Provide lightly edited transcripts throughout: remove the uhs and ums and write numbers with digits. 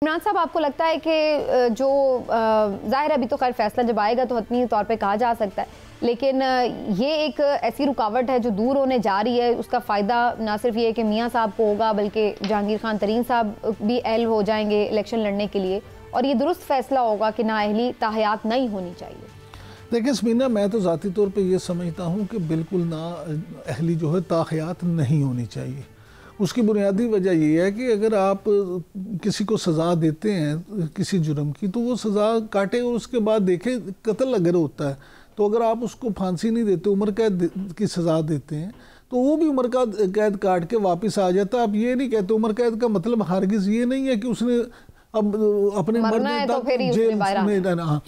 इमरान साहब, आपको लगता है कि जो ज़ाहिर अभी तो खैर फैसला जब आएगा तो हतमी तौर पे कहा जा सकता है, लेकिन ये एक ऐसी रुकावट है जो दूर होने जा रही है, उसका फ़ायदा ना सिर्फ ये है कि मियाँ साहब को होगा बल्कि जहांगीर खान तरीन साहब भी अहल हो जाएंगे इलेक्शन लड़ने के लिए, और ये दुरुस्त फैसला होगा कि नाअहली ताहयात नहीं होनी चाहिए। देखिए समीना, मैं तो ज़ाती तौर पे ये समझता हूँ कि बिल्कुल नाअहली जो है ताहयात नहीं होनी चाहिए। उसकी बुनियादी वजह ये है कि अगर आप किसी को सज़ा देते हैं किसी जुर्म की, तो वो सज़ा काटे और उसके बाद देखें कत्ल अगर होता है तो अगर आप उसको फांसी नहीं देते, उम्र कैद की सज़ा देते हैं, तो वो भी उम्र कैद काट के वापस आ जाता है। आप ये नहीं कहते, उम्र कैद का मतलब हरगिज़ ये नहीं है कि उसने अब अपने मर्जी तक जेल में रहना।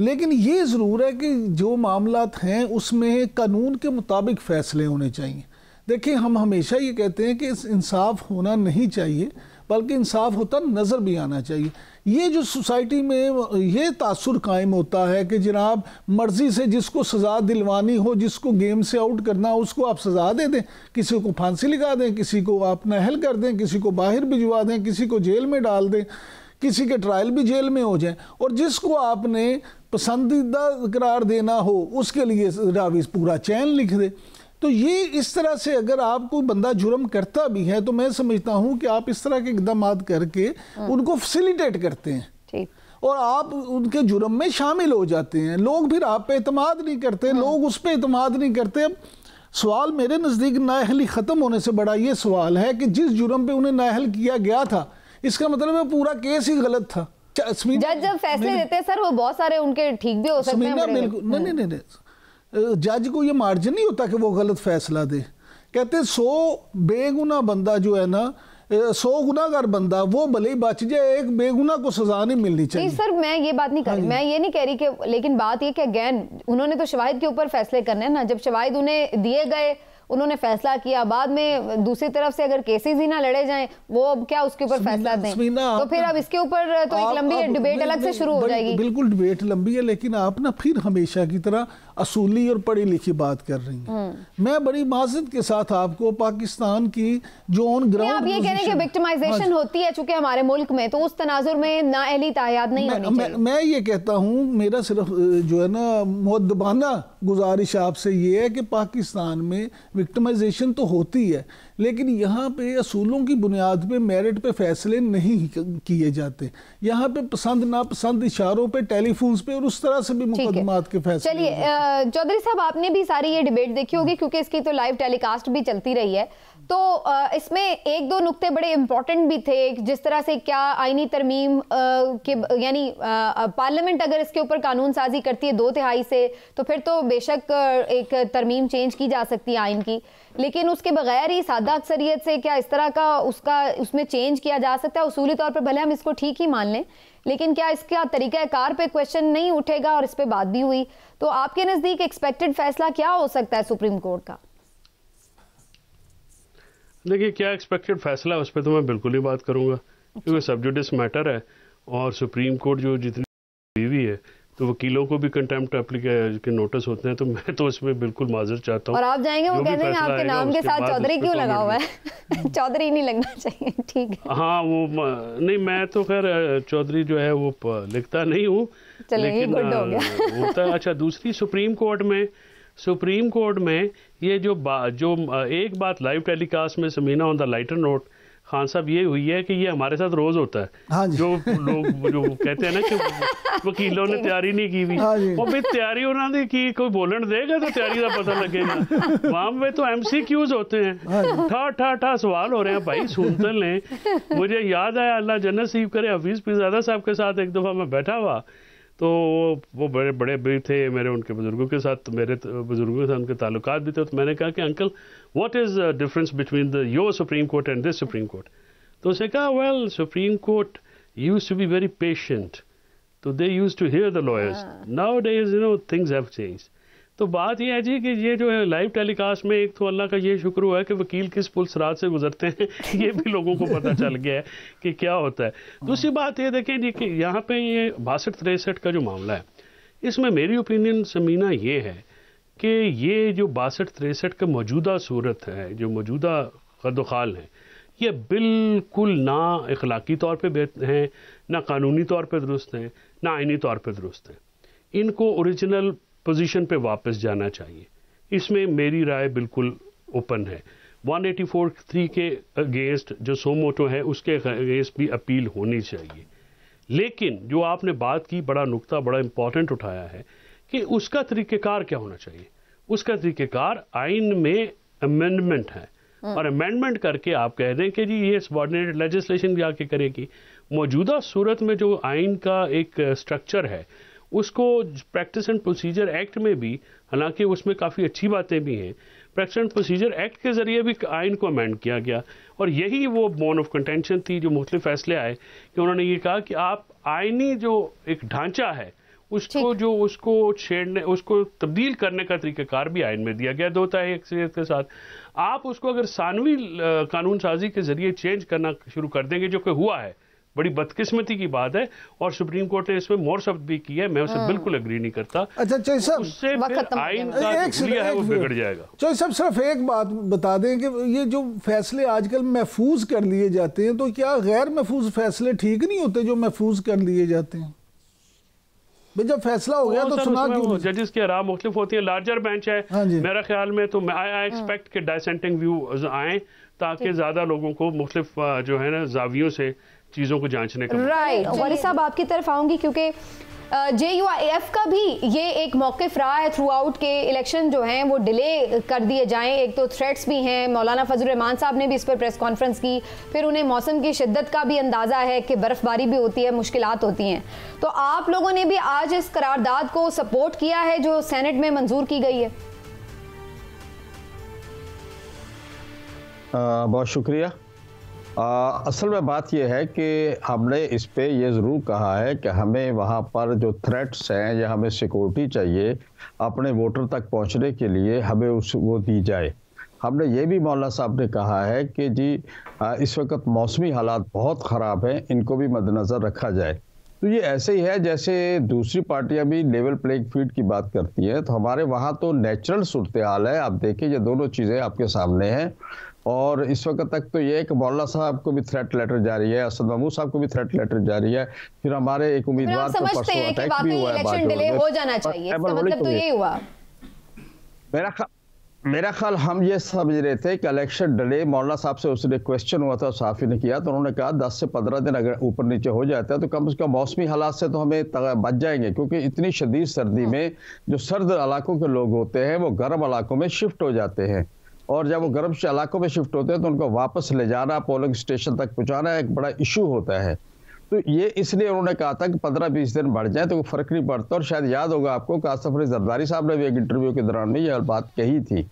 लेकिन ये ज़रूर है कि जो मामलात हैं उसमें कानून के मुताबिक फ़ैसले होने चाहिए। देखिए, हम हमेशा ये कहते हैं कि इंसाफ होना नहीं चाहिए, बल्कि इंसाफ होता नज़र भी आना चाहिए। ये जो सोसाइटी में ये तासुर कायम होता है कि जनाब मर्ज़ी से जिसको सज़ा दिलवानी हो, जिसको गेम से आउट करना हो, उसको आप सज़ा दे दें, किसी को फांसी लगा दें, किसी को आप नाअहल कर दें, किसी को बाहर भिजवा दें, किसी को जेल में डाल दें, किसी के ट्रायल भी जेल में हो जाए, और जिसको आपने पसंदीदा करार देना हो उसके लिए रावी पूरा चैन लिख दे। तो ये इस तरह से अगर आप कोई बंदा जुर्म करता भी है तो मैं समझता हूँ कि आप इस तरह के इकदाम करके उनको फैसिलिटेट करते हैं और आप उनके जुर्म में शामिल हो जाते हैं। लोग फिर आप पे एतमाद नहीं करते, लोग उस पर एतमाद नहीं करते। अब सवाल मेरे नज़दीक नाअहली ख़त्म होने से बड़ा ये सवाल है कि जिस जुर्म पे उन्हें नाअहल किया गया था, इसका मतलब है पूरा केस ही गलत था। जज जब फैसले देते हैं सर, वो बहुत सारे उनके ठीक भी हो सकते हैं। नहीं, जज को ये मार्जिन नहीं होता कि वो गलत फैसला दे। कहते हैं 100 बेगुनाह बंदा जो है ना, 100 गुनाहगार बंदा वो भले ही बच जाए, एक बेगुनाह को सजा नहीं मिलनी चाहिए। नहीं सर, मैं ये बात नहीं कर रही, मैं ये नहीं कह रही कि, लेकिन बात ये कि अगेन उन्होंने तो शवाहिद के ऊपर फैसले करने हैं ना। जब शवाहिद उन्हें दिए गए, उन्होंने फैसला किया, बाद में दूसरी तरफ से अगर केसेस ही ना लड़े जाएं, वो अब क्या उसके ऊपर फैसला दें? तो फिर अब इसके ऊपर तो एक लंबी डिबेट अलग से शुरू हो जाएगी। बिल्कुल डिबेट लंबी है, लेकिन आप ना फिर हमेशा की तरह असूली और पढ़ी लिखी बात कर रही हैं। मैं बड़ी माज़रत के साथ आपको पाकिस्तान की जो ऑन ग्राउंड आप ये कह रहे हैं कि विक्टिमाइजेशन होती है चूंकि हमारे मुल्क में, तो उस तनाजुर में नाअहली ताहयात नहीं होनी चाहिए। मैं ये कहता हूँ, मेरा सिर्फ जो है ना मुअद्दबाना गुजारिश आपसे ये है कि पाकिस्तान में विक्टिमाइजेशन तो होती है, लेकिन यहाँ पे असूलों की बुनियाद पे मेरिट पे फैसले नहीं किए जाते। यहाँ पे पसंद नापसंद इशारों पे, टेलीफोन्स पे और उस तरह से भी मुकदमात के फैसले। चलिए चौधरी साहब, आपने भी सारी ये डिबेट देखी होगी क्योंकि इसकी तो लाइव टेलीकास्ट भी चलती रही है, तो इसमें एक दो नुक्ते बड़े इंपॉर्टेंट भी थे, जिस तरह से क्या आईनी तरमीम के यानी पार्लियामेंट अगर इसके ऊपर कानून साजी करती है 2/3 से, तो फिर तो बेशक एक तरमीम चेंज की जा सकती है आइन की, लेकिन उसके बगैर ही सादा अक्सरियत से क्या इस तरह का उसमें चेंज किया जा सकता है? उसूली तौर पर भले हम इसको ठीक ही मान लें, लेकिन क्या इसका तरीक़ाकार पे क्वेश्चन नहीं उठेगा? और इस पे बात भी हुई, तो आपके नज़दीक एक्सपेक्टेड फैसला क्या हो सकता है सुप्रीम कोर्ट का? देखिए, क्या एक्सपेक्टेड फैसला है उस पर तो मैं बिल्कुल ही बात करूंगा, क्योंकि सब जुडिस मैटर है और सुप्रीम कोर्ट जो जितनी हुई है तो वकीलों को भी कंटेम्प्ट एप्लीकेशन के नोटिस होते हैं, तो मैं तो उसमें बिल्कुल माजर चाहता हूँ। और आप जाएंगे, वो कहते हैं आपके नाम के साथ चौधरी क्यों लगा हुआ है? चौधरी नहीं लगना चाहिए, ठीक है। हाँ, वो नहीं, मैं तो खैर चौधरी जो है वो लिखता नहीं हूँ, लेकिन होता है। अच्छा, दूसरी सुप्रीम कोर्ट में ये जो एक बात लाइव टेलीकास्ट में Samina on the lighter note Khan साहब ये हुई है कि ये हमारे साथ रोज होता है। हाँ, जो लोग जो कहते हैं ना कि वकीलों ने तैयारी नहीं की हुई, वो भी तैयारी उन्होंने की, कोई बोलन देगा तो तैयारी का पता लगेगा। वहां पे तो MCQs होते हैं, ठा सवाल हो रहे हैं भाई, सुनते लें। मुझे याद आया, अल्लाह जन्नत नसीब करे, हफीज पीरजादा साहब के साथ एक दफा मैं बैठा हुआ, तो वो बड़े बड़े भी थे मेरे, उनके बुजुर्गों के साथ, मेरे बुजुर्गों के साथ उनके ताल्लुकात भी थे। तो मैंने कहा कि uncle, what is difference between your supreme court and this supreme court? तो उसने कहा, well, supreme court used to be very patient, तो they used to hear the lawyers, nowadays things have changed. तो बात यह है जी कि ये जो है लाइव टेलीकास्ट में, एक तो अल्लाह का ये शुक्र हुआ है कि वकील किस पुलिस रात से गुजरते हैं ये भी लोगों को पता चल गया है कि क्या होता है। दूसरी बात ये देखें जी कि यहाँ पे ये 62-63 का जो मामला है, इसमें मेरी ओपिनियन समीना ये है कि ये जो 62-63 का मौजूदा सूरत है, जो मौजूदा कदोखाल है, ये बिल्कुल ना अखलाकी तौर पे हैं, ना कानूनी तौर पे दुरुस्त हैं, ना आइनी तौर पे दुरुस्त हैं। इनको ओरिजिनल पोजीशन पे वापस जाना चाहिए। इसमें मेरी राय बिल्कुल ओपन है। 184(3) के अगेंस्ट जो सोमोटो है उसके अगेंस्ट भी अपील होनी चाहिए। लेकिन जो आपने बात की, बड़ा नुक्ता बड़ा इंपॉर्टेंट उठाया है कि उसका तरीक़ेकार क्या होना चाहिए। उसका तरीक़ेकार आइन में अमेंडमेंट है, और अमेंडमेंट करके आप कह दें कि जी ये सबऑर्डिनेटेड लेजिस्लेशन भी आके करेगी। मौजूदा सूरत में जो आइन का एक स्ट्रक्चर है उसको प्रैक्टिस एंड प्रोसीजर एक्ट में भी, हालांकि उसमें काफ़ी अच्छी बातें भी हैं, प्रैक्टिस एंड प्रोसीजर एक्ट के ज़रिए भी आइन को अमेंड किया गया। और यही वो बोन ऑफ कंटेंशन थी जो मुख्तलिफ फैसले आए कि उन्होंने ये कहा कि आप आइनी जो एक ढांचा है उसको जो उसको छेड़ने, उसको तब्दील करने का तरीक़ाकार भी आइन में दिया गया 2 तिहाई अक्सरियत के साथ। आप उसको अगर सानवी कानून साजी के ज़रिए चेंज करना शुरू कर देंगे, जो कि हुआ है, बड़ी बदकिस्मती की बात है, और सुप्रीम कोर्ट ने इसमें मोर शब्द भी किया है, मैं उससे बिल्कुल एग्री नहीं करता। अच्छा चाहिए साहब, उससे फिर आइन का है वो बिगड़ जाएगा। चाहिए साहब सिर्फ एक बात बता दें कि ये जो फैसले आजकल महफूज कर लिए जाते हैं, तो क्या गैर महफूज फैसले ठीक नहीं होते जो महफूज कर लिए जाते हैं? जब फैसला हो गया तो सुना क्यों? जजेस की आराम मुख्तलिफ होती है, लार्जर बेंच है मेरा ख्याल में, तो आई एक्सपेक्ट के डाइसेंटिंग व्यू आए ताकि ज्यादा लोगों को मुख्तलिफ जो है ना जावियों से चीजों को जांचने का। राइट, वारिस साहब आपकी तरफ आऊंगी, क्योंकि JUIF का भी ये एक मौक़िफ़ रहा है थ्रू आउट के इलेक्शन जो हैं वो डिले कर दिए जाएं। एक तो थ्रेट्स भी हैं, मौलाना फजल रहमान साहब ने भी इस पर प्रेस कॉन्फ्रेंस की, फिर उन्हें मौसम की शिद्दत का भी अंदाज़ा है कि बर्फ़बारी भी होती है, मुश्किलात होती हैं। तो आप लोगों ने भी आज इस करारदाद को सपोर्ट किया है जो सेनेट में मंजूर की गई है? बहुत शुक्रिया। असल में बात यह है कि हमने इस पे ये ज़रूर कहा है कि हमें वहाँ पर जो थ्रेट्स हैं या हमें सिक्योरिटी चाहिए अपने वोटर तक पहुँचने के लिए, हमें वो दी जाए। हमने ये भी मौलाना साहब ने कहा है कि जी इस वक्त मौसमी हालात बहुत ख़राब हैं, इनको भी मद्देनज़र रखा जाए। तो ये ऐसे ही है जैसे दूसरी पार्टियां भी लेवल प्लेइंग फील्ड की बात करती हैं, तो हमारे वहाँ तो नेचुरल सूरत हाल है। आप देखिए ये दोनों चीज़ें आपके सामने हैं, और इस वक्त तक तो ये कि मौलाना साहब को भी थ्रेट लेटर जारी है, असद महमूद साहब को भी थ्रेट लेटर जारी है, फिर हमारे एक उम्मीदवार को परसों अटैक भी हुआ है। इलेक्शन डिले हो जाना चाहिए, इसका मतलब तो यही हुआ। मेरा ख्याल हम ये समझ रहे थे कि इलेक्शन डिले, मौलाना साहब से उसने क्वेश्चन हुआ था, साफी ने किया, तो उन्होंने कहा 10 से 15 दिन अगर ऊपर नीचे हो जाता है तो कम से कम मौसमी हालात से तो हमें बच जाएंगे, क्योंकि इतनी शदीद सर्दी में जो सर्द इलाकों के लोग होते हैं वो गर्म इलाकों में शिफ्ट हो जाते हैं, और जब वो गर्म इलाकों में शिफ्ट होते हैं तो उनको वापस ले जाना, पोलिंग स्टेशन तक पहुँचाना एक बड़ा इशू होता है। तो ये इसलिए उन्होंने कहा था कि 15-20 दिन बढ़ जाए तो कोई फर्क नहीं पड़ता। और शायद याद होगा आपको कि आसिफ अली जरदारी साहब ने भी एक इंटरव्यू के दौरान में यह बात कही थी।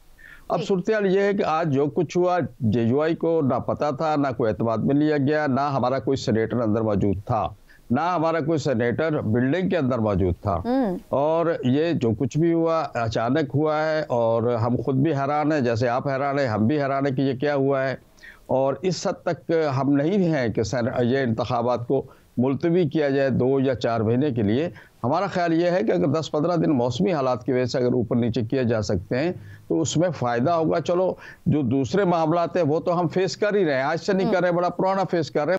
अब सूरत हाल ये है कि आज जो कुछ हुआ, JUI को ना पता था, ना कोई एतमाद में लिया गया, ना हमारा कोई सेनेटर अंदर मौजूद था, ना हमारा कोई सेनेटर बिल्डिंग के अंदर मौजूद था, और ये जो कुछ भी हुआ अचानक हुआ है, और हम खुद भी हैरान हैं, जैसे आप हैरान हैं हम भी हैरान हैं कि ये क्या हुआ है। और इस हद तक हम नहीं हैं कि ये इंतखाबात को मुलतवी किया जाए 2 या 4 महीने के लिए। हमारा ख्याल ये है कि अगर 10-15 दिन मौसमी हालात की वजह से अगर ऊपर नीचे किए जा सकते हैं तो उसमें फ़ायदा होगा। चलो जो दूसरे मामलात हैं वो तो हम फेस कर ही रहे हैं, आज से नहीं कर रहे, बड़ा पुराना फेस कर रहे हैं।